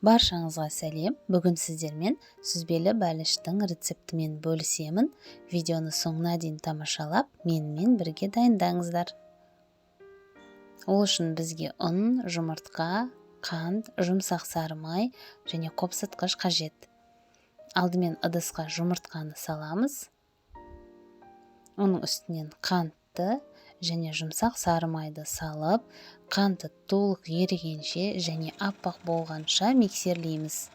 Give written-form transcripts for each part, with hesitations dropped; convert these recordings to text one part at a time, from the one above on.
Баршаңызға сәлем. Бүгін сіздермен сүзбелі бәліштің рецептімен бөлісемін. Видеоны соңына дейін тамашалап, менімен бірге дайындаңыздар. Ол үшін бізге ұн, жұмыртқа, қант, жұмсақ сары май және қопсытқыш қажет. Алдымен ыдысқа жұмыртқаны саламыз. Оның үстінен қантты және жұмсақ сары майды салып, қанты толық ерігенше және аппақ болғанша миксерлейміз.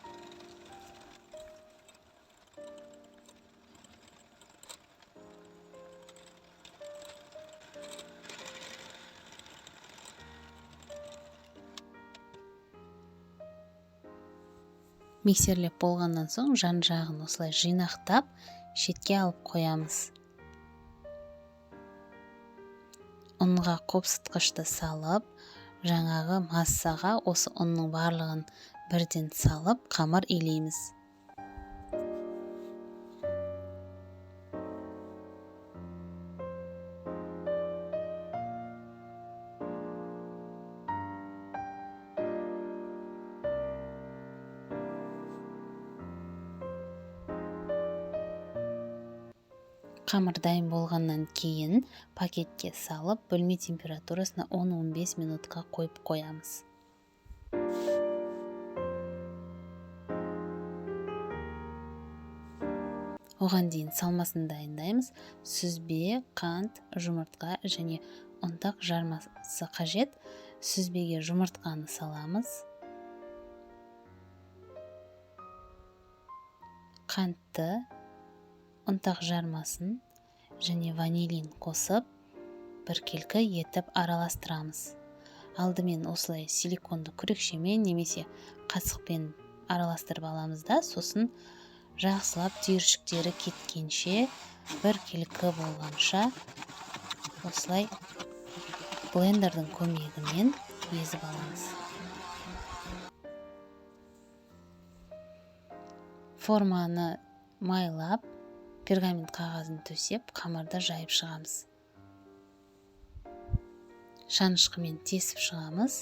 Миксерлеп болғаннан соң жан-жағын осылай жинақтап, шетке алып қоямыз. Ұнға қопсытқышты салып, жаңағы массаға осы ұнның барлығын бірден салып, қамыр илейміз. Қамыр дайын болғаннан кейін пакетке салып, бөлме температурасына 10-15 минутқа қойып қоямыз. Оған дейін салмасын дайындаймыз. Сүзбе, қант, жұмыртқа және ұнтақ жармасы қажет. Сүзбеге жұмыртқаны саламыз. Қантты, ұнтақ жармасын және ванилин қосып, біркелкі етіп араластырамыз. Алдымен осылай силиконды күрекшемен немесе қасықпен араластырып аламыз да, сосын жақсылап түйіршіктері кеткенше, біркелкі болғанша осылай блендердің көмегімен езіп аламыз. Форманы майлап, пергамент қағазын төсеп, қамырды жайып шығамыз. Шанышқымен тесіп шығамыз.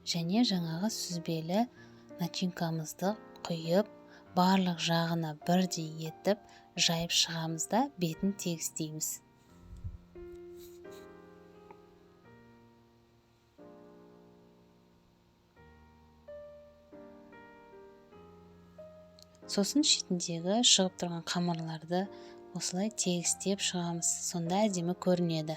Және жаңағы сүзбелі начинкамызды құйып, барлық жағына бірдей етіп, жайып шығамыз да бетін тегістейміз. Сосын шетіндегі шығып тұрған қамырларды осылай тегістеп шығамыз. Сонда әдемі көрінеді.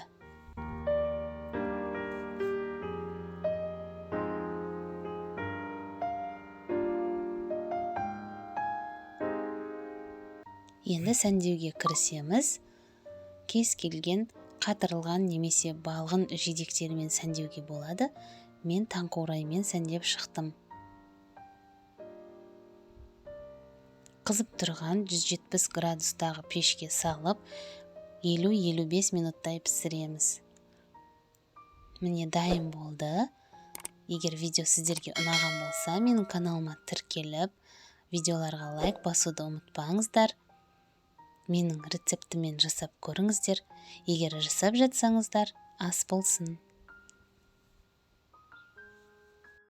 Енді сәндеуге кірісеміз. Кез келген қатырылған немесе балғын жидектермен сәндеуге болады. Мен таңқураймен сәндеп шықтым. Қызып тұрған 170 градустағы пешке салып, 50-55 минуттай пісіреміз. Міне дайын болды. Егер видео сіздерге ұнаған болса, менің каналыма тіркеліп, видеоларға лайк басуды ұмытпаңыздар. Менің рецептімен жасап көріңіздер. Егер жасап жатсаңыздар, ас болсын.